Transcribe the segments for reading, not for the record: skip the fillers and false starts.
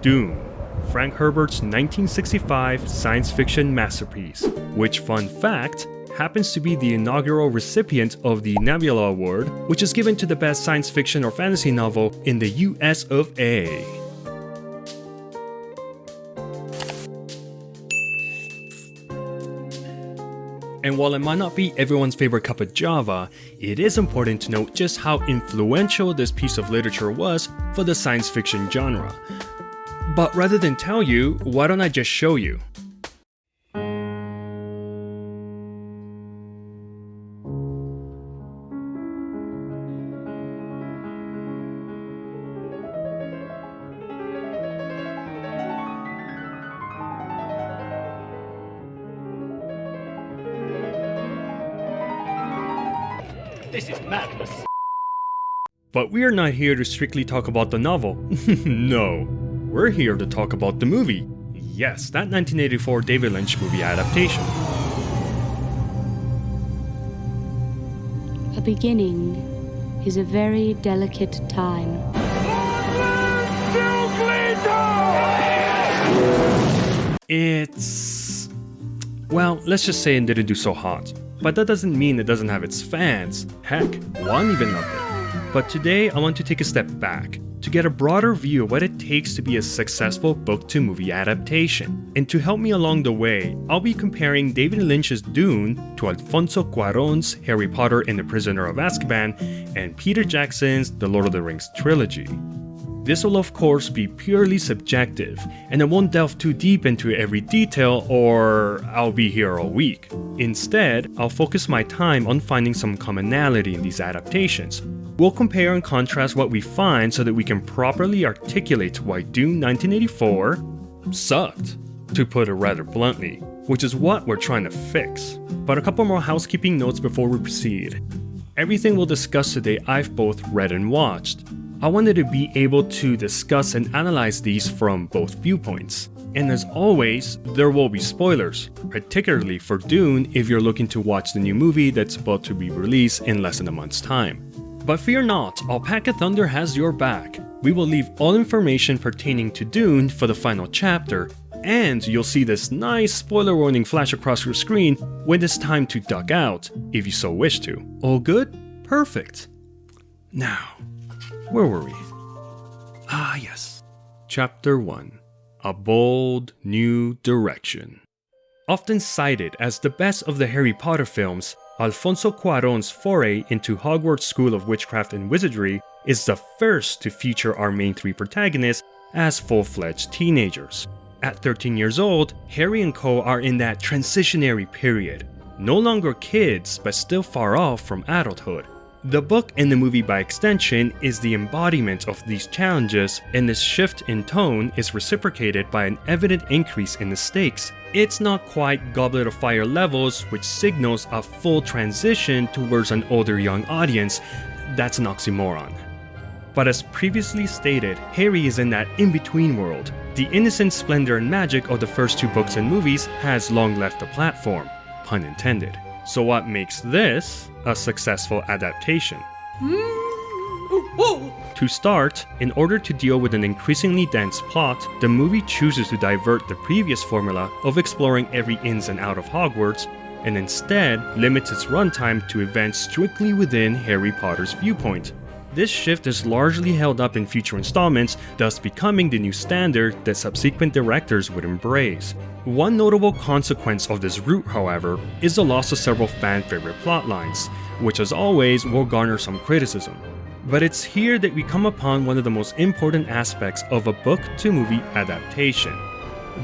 Dune, Frank Herbert's 1965 science fiction masterpiece, which, fun fact, happens to be the inaugural recipient of the Nebula Award, which is given to the best science fiction or fantasy novel in the US of A. And while it might not be everyone's favorite cup of java, it is important to note just how influential this piece of literature was for the science fiction genre. But rather than tell you, why don't I just show you? This is madness. But we are not here to strictly talk about the novel. No, we're here to talk about the movie. Yes, that 1984 David Lynch movie adaptation. A beginning is a very delicate time. It's... well, let's just say it didn't do so hot. But that doesn't mean it doesn't have its fans. Heck, one even loved it. But today I want to take a step back to get a broader view of what it takes to be a successful book-to-movie adaptation. And to help me along the way, I'll be comparing David Lynch's Dune to Alfonso Cuarón's Harry Potter and the Prisoner of Azkaban and Peter Jackson's The Lord of the Rings trilogy. This will of course be purely subjective, and I won't delve too deep into every detail or I'll be here all week. Instead, I'll focus my time on finding some commonality in these adaptations. We'll compare and contrast what we find so that we can properly articulate why Dune 1984 sucked, to put it rather bluntly, which is what we're trying to fix. But a couple more housekeeping notes before we proceed. Everything we'll discuss today I've both read and watched. I wanted to be able to discuss and analyze these from both viewpoints. And as always, there will be spoilers, particularly for Dune if you're looking to watch the new movie that's about to be released in less than a month's time. But fear not, Alpaca Thunder has your back. We will leave all information pertaining to Dune for the final chapter, and you'll see this nice spoiler warning flash across your screen when it's time to duck out, if you so wish to. All good? Perfect. Now, where were we? Ah yes, Chapter 1. A Bold New Direction. Often cited as the best of the Harry Potter films, Alfonso Cuarón's foray into Hogwarts School of Witchcraft and Wizardry is the first to feature our main three protagonists as full-fledged teenagers. At 13 years old, Harry and co are in that transitionary period, no longer kids but still far off from adulthood. The book and the movie by extension is the embodiment of these challenges, and this shift in tone is reciprocated by an evident increase in the stakes. It's not quite Goblet of Fire levels, which signals a full transition towards an older young audience. That's an oxymoron. But as previously stated, Harry is in that in-between world. The innocent splendor and magic of the first two books and movies has long left the platform, pun intended. So what makes this a successful adaptation? To start, in order to deal with an increasingly dense plot, the movie chooses to divert the previous formula of exploring every ins and out of Hogwarts, and instead limits its runtime to events strictly within Harry Potter's viewpoint. This shift is largely held up in future installments, thus becoming the new standard that subsequent directors would embrace. One notable consequence of this route, however, is the loss of several fan-favorite plotlines, which as always will garner some criticism. But it's here that we come upon one of the most important aspects of a book-to-movie adaptation.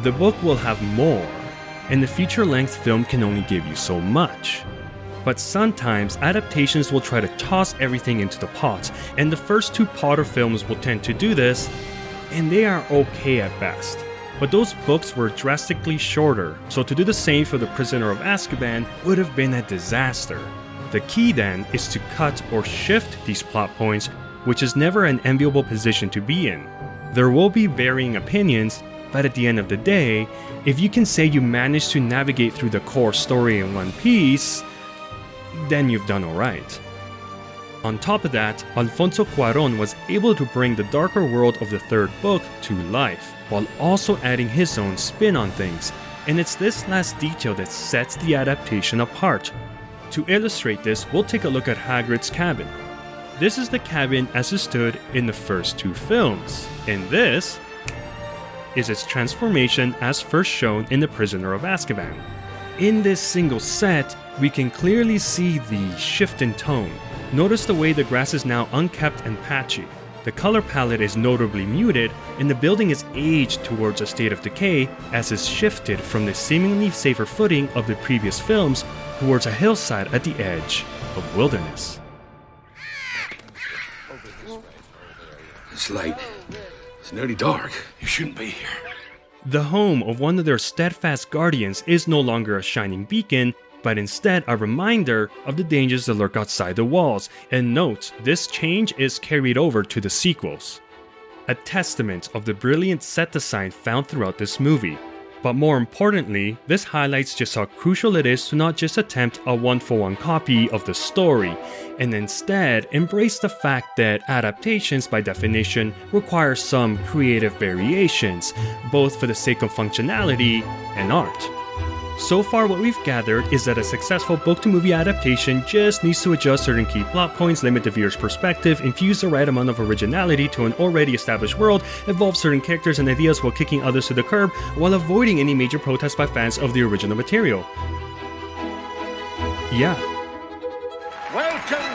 The book will have more, and the feature-length film can only give you so much. But sometimes adaptations will try to toss everything into the pot, and the first two Potter films will tend to do this, and they are okay at best. But those books were drastically shorter, so to do the same for The Prisoner of Azkaban would have been a disaster. The key then is to cut or shift these plot points, which is never an enviable position to be in. There will be varying opinions, but at the end of the day, if you can say you managed to navigate through the core story in one piece, then you've done alright. On top of that, Alfonso Cuarón was able to bring the darker world of the third book to life. while also adding his own spin on things, and it's this last detail that sets the adaptation apart. To illustrate this, we'll take a look at Hagrid's cabin. This is the cabin as it stood in the first two films, and this is its transformation as first shown in The Prisoner of Azkaban. In this single set, we can clearly see the shift in tone. Notice the way the grass is now unkempt and patchy. The color palette is notably muted, and the building is aged towards a state of decay as it's shifted from the seemingly safer footing of the previous films towards a hillside at the edge of wilderness. It's late. It's nearly dark. You shouldn't be here. The home of one of their steadfast guardians is no longer a shining beacon, but instead a reminder of the dangers that lurk outside the walls. And note, this change is carried over to the sequels. A testament of the brilliant set design found throughout this movie. But more importantly, this highlights just how crucial it is to not just attempt a one-for-one copy of the story, and instead embrace the fact that adaptations by definition require some creative variations, both for the sake of functionality and art. So far what we've gathered is that a successful book-to-movie adaptation just needs to adjust certain key plot points, limit the viewer's perspective, infuse the right amount of originality to an already established world, evolve certain characters and ideas while kicking others to the curb, while avoiding any major protests by fans of the original material. Yeah.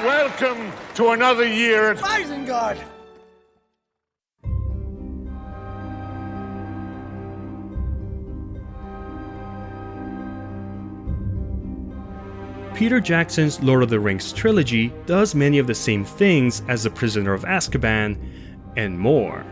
Welcome to another year at Isengard! Peter Jackson's Lord of the Rings trilogy does many of the same things as The Prisoner of Azkaban, and more.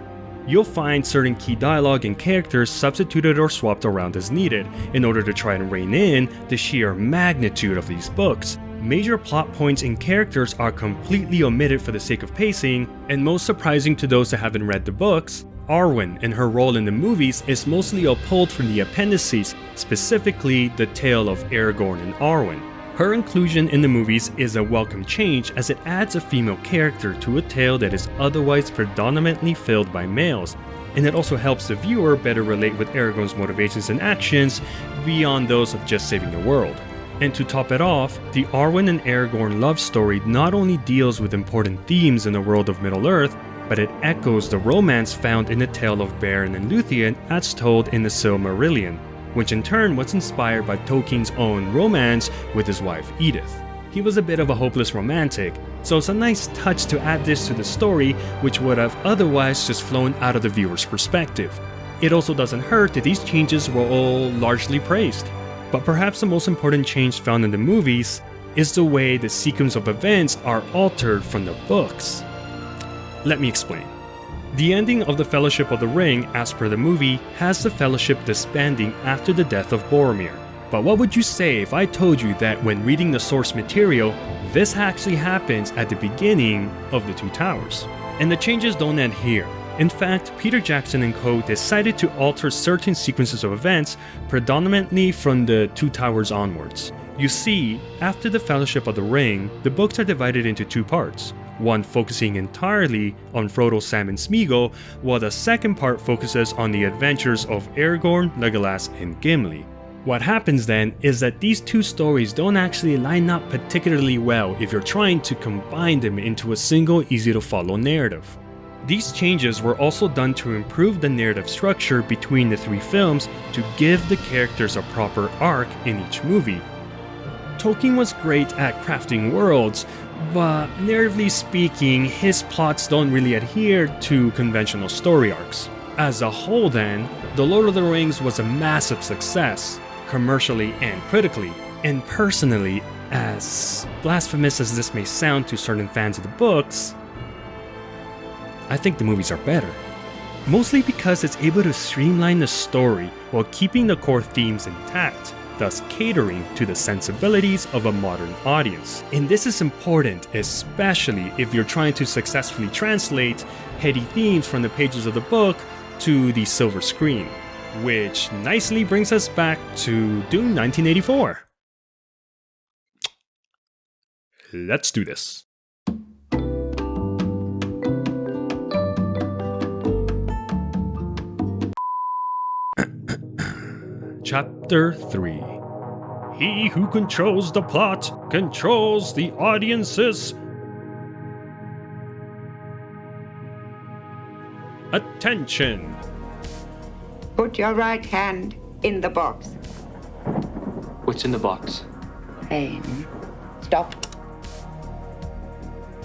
You'll find certain key dialogue and characters substituted or swapped around as needed in order to try and rein in the sheer magnitude of these books. Major plot points and characters are completely omitted for the sake of pacing, and most surprising to those that haven't read the books, Arwen and her role in the movies is mostly pulled from the appendices, specifically the tale of Aragorn and Arwen. Her inclusion in the movies is a welcome change as it adds a female character to a tale that is otherwise predominantly filled by males, and it also helps the viewer better relate with Aragorn's motivations and actions beyond those of just saving the world. And to top it off, the Arwen and Aragorn love story not only deals with important themes in the world of Middle-earth, but it echoes the romance found in the tale of Beren and Luthien as told in the Silmarillion, which in turn was inspired by Tolkien's own romance with his wife Edith. He was a bit of a hopeless romantic, so it's a nice touch to add this to the story which would have otherwise just flown out of the viewer's perspective. It also doesn't hurt that these changes were all largely praised. But perhaps the most important change found in the movies is the way the sequence of events are altered from the books. Let me explain. The ending of the Fellowship of the Ring, as per the movie, has the Fellowship disbanding after the death of Boromir. But what would you say if I told you that when reading the source material, this actually happens at the beginning of the Two Towers? And the changes don't end here. In fact, Peter Jackson and co. decided to alter certain sequences of events, predominantly from the Two Towers onwards. You see, after the Fellowship of the Ring, the books are divided into two parts. One focusing entirely on Frodo, Sam, and Smeagol, while the second part focuses on the adventures of Aragorn, Legolas, and Gimli. What happens then is that these two stories don't actually line up particularly well if you're trying to combine them into a single easy-to-follow narrative. These changes were also done to improve the narrative structure between the three films to give the characters a proper arc in each movie. Tolkien was great at crafting worlds, but narratively speaking, his plots don't really adhere to conventional story arcs. As a whole then, The Lord of the Rings was a massive success, commercially and critically, and personally, as blasphemous as this may sound to certain fans of the books, I think the movies are better. Mostly because it's able to streamline the story while keeping the core themes intact, thus catering to the sensibilities of a modern audience. And this is important, especially if you're trying to successfully translate heady themes from the pages of the book to the silver screen. Which nicely brings us back to Dune 1984. Let's do this. Chapter 3. He who controls the plot controls the audience's attention. Put your right hand in the box. What's in the box? Pain. Stop.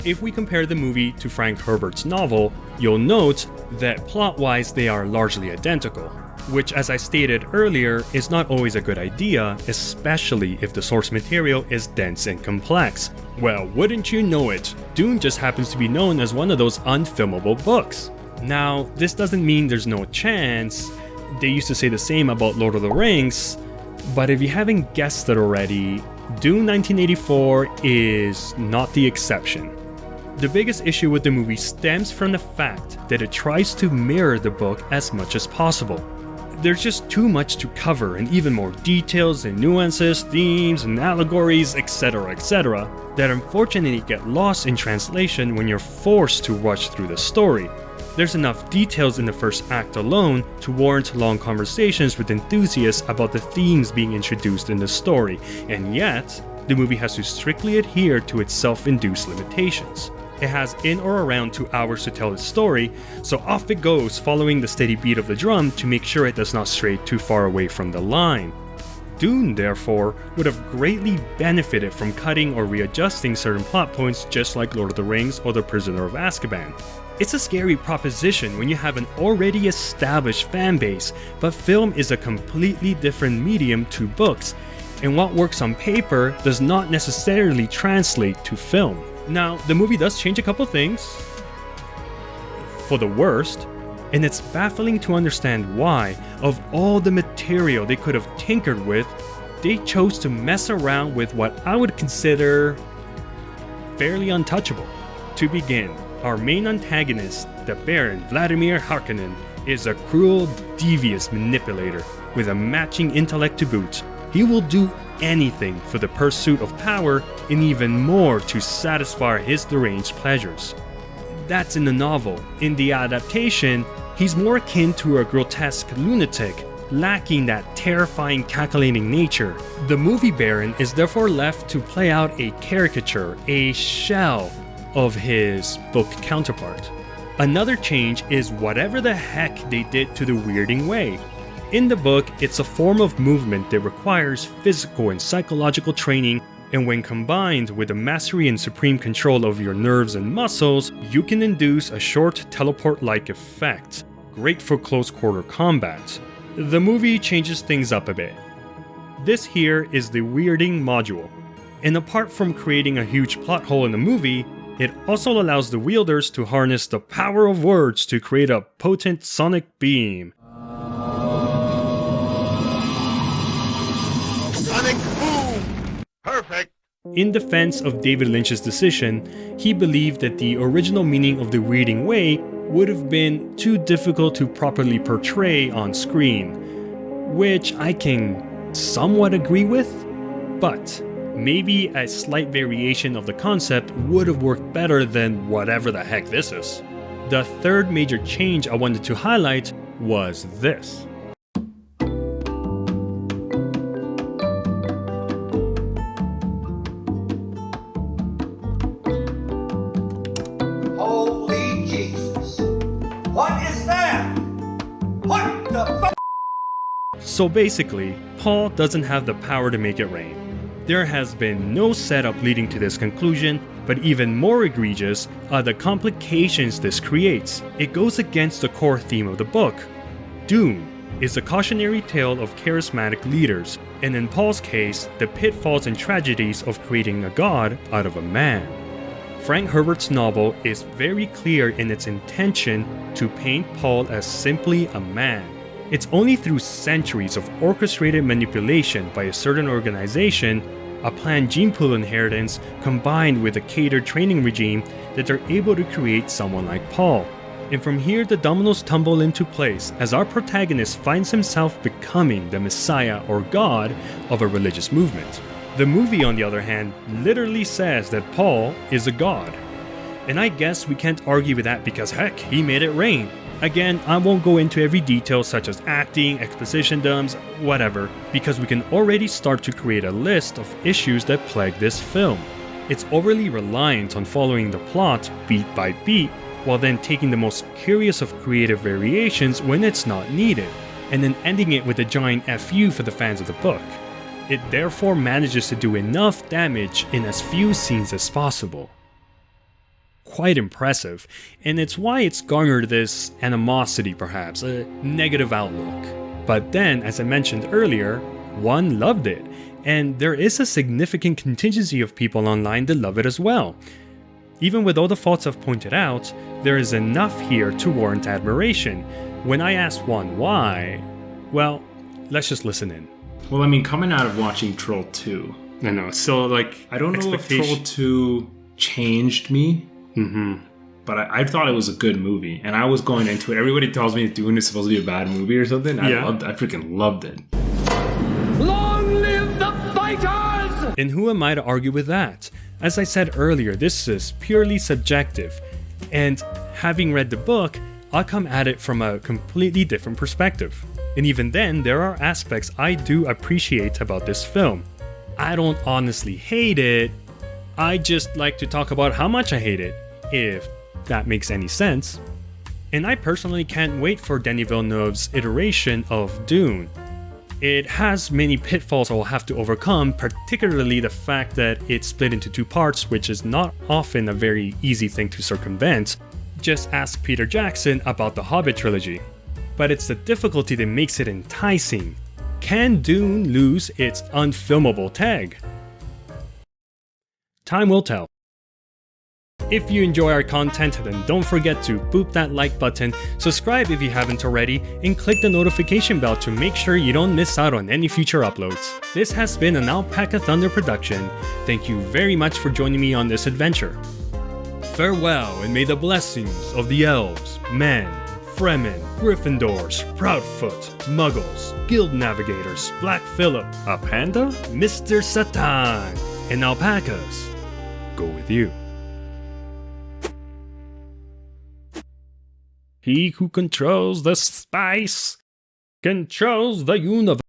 If we compare the movie to Frank Herbert's novel, you'll note that plot-wise they are largely identical, which, as I stated earlier, is not always a good idea, especially if the source material is dense and complex. Well, wouldn't you know it, Dune just happens to be known as one of those unfilmable books. Now, this doesn't mean there's no chance. They used to say the same about Lord of the Rings, but if you haven't guessed it already, Dune 1984 is not the exception. The biggest issue with the movie stems from the fact that it tries to mirror the book as much as possible. There's just too much to cover, and even more details and nuances, themes and allegories, etc., that unfortunately get lost in translation when you're forced to rush through the story. There's enough details in the first act alone to warrant long conversations with enthusiasts about the themes being introduced in the story, and yet, the movie has to strictly adhere to its self-induced limitations. It has in or around 2 hours to tell its story, so off it goes following the steady beat of the drum to make sure it does not stray too far away from the line. Dune, therefore, would have greatly benefited from cutting or readjusting certain plot points just like Lord of the Rings or The Prisoner of Azkaban. It's a scary proposition when you have an already established fanbase, but film is a completely different medium to books, and what works on paper does not necessarily translate to film. Now, the movie does change a couple things for the worst, and it's baffling to understand why, of all the material they could have tinkered with, they chose to mess around with what I would consider fairly untouchable. To begin, our main antagonist, the Baron Vladimir Harkonnen, is a cruel, devious manipulator with a matching intellect to boot. He will do anything for the pursuit of power and even more to satisfy his deranged pleasures. That's in the novel. In the adaptation, he's more akin to a grotesque lunatic, lacking that terrifying calculating nature. The movie Baron is therefore left to play out a caricature, a shell of his book counterpart. Another change is whatever the heck they did to the weirding way. In the book, it's a form of movement that requires physical and psychological training, and when combined with the mastery and supreme control of your nerves and muscles, you can induce a short teleport-like effect, great for close-quarter combat. The movie changes things up a bit. This here is the weirding module, and apart from creating a huge plot hole in the movie, it also allows the wielders to harness the power of words to create a potent sonic beam. Sonic boom! Perfect! In defense of David Lynch's decision, he believed that the original meaning of the weirding way would have been too difficult to properly portray on screen, which I can somewhat agree with, but maybe a slight variation of the concept would have worked better than whatever the heck this is. The third major change I wanted to highlight was this. Holy Jesus. What is that? What the f***? So basically, Paul doesn't have the power to make it rain. There has been no setup leading to this conclusion, but even more egregious are the complications this creates. It goes against the core theme of the book. Dune is a cautionary tale of charismatic leaders, and in Paul's case, the pitfalls and tragedies of creating a god out of a man. Frank Herbert's novel is very clear in its intention to paint Paul as simply a man. It's only through centuries of orchestrated manipulation by a certain organization, a planned gene pool inheritance combined with a catered training regime, that they're able to create someone like Paul. And from here the dominoes tumble into place as our protagonist finds himself becoming the messiah or god of a religious movement. The movie, on the other hand, literally says that Paul is a god. And I guess we can't argue with that because heck, he made it rain. Again, I won't go into every detail such as acting, exposition dumps, whatever, because we can already start to create a list of issues that plague this film. It's overly reliant on following the plot beat by beat, while then taking the most curious of creative variations when it's not needed, and then ending it with a giant FU for the fans of the book. It therefore manages to do enough damage in as few scenes as possible. Quite impressive, and it's why it's garnered this animosity perhaps, a negative outlook. But then, as I mentioned earlier, one loved it, and there is a significant contingency of people online that love it as well. Even with all the faults I've pointed out, there is enough here to warrant admiration. When I asked one why, well, let's just listen in. Well, I mean, coming out of watching Troll 2, I know, so like, I don't know if Troll 2 changed me, but I thought it was a good movie, and I was going into it. Everybody tells me Dune is supposed to be a bad movie or something. I freaking loved it. Long live the fighters! And who am I to argue with that? As I said earlier, this is purely subjective, and having read the book, I'll come at it from a completely different perspective. And even then, there are aspects I do appreciate about this film. I don't honestly hate it, I just like to talk about how much I hate it, if that makes any sense. And I personally can't wait for Denis Villeneuve's iteration of Dune. It has many pitfalls I will have to overcome, particularly the fact that it's split into two parts, which is not often a very easy thing to circumvent. Just ask Peter Jackson about the Hobbit trilogy. But it's the difficulty that makes it enticing. Can Dune lose its unfilmable tag? Time will tell. If you enjoy our content, then don't forget to boop that like button, subscribe if you haven't already, and click the notification bell to make sure you don't miss out on any future uploads. This has been an Alpaca Thunder production. Thank you very much for joining me on this adventure. Farewell, and may the blessings of the elves, men, Fremen, Gryffindors, Proudfoot, Muggles, Guild Navigators, Black Phillip, a panda, Mr. Satan, and alpacas go with you. He who controls the spice controls the universe.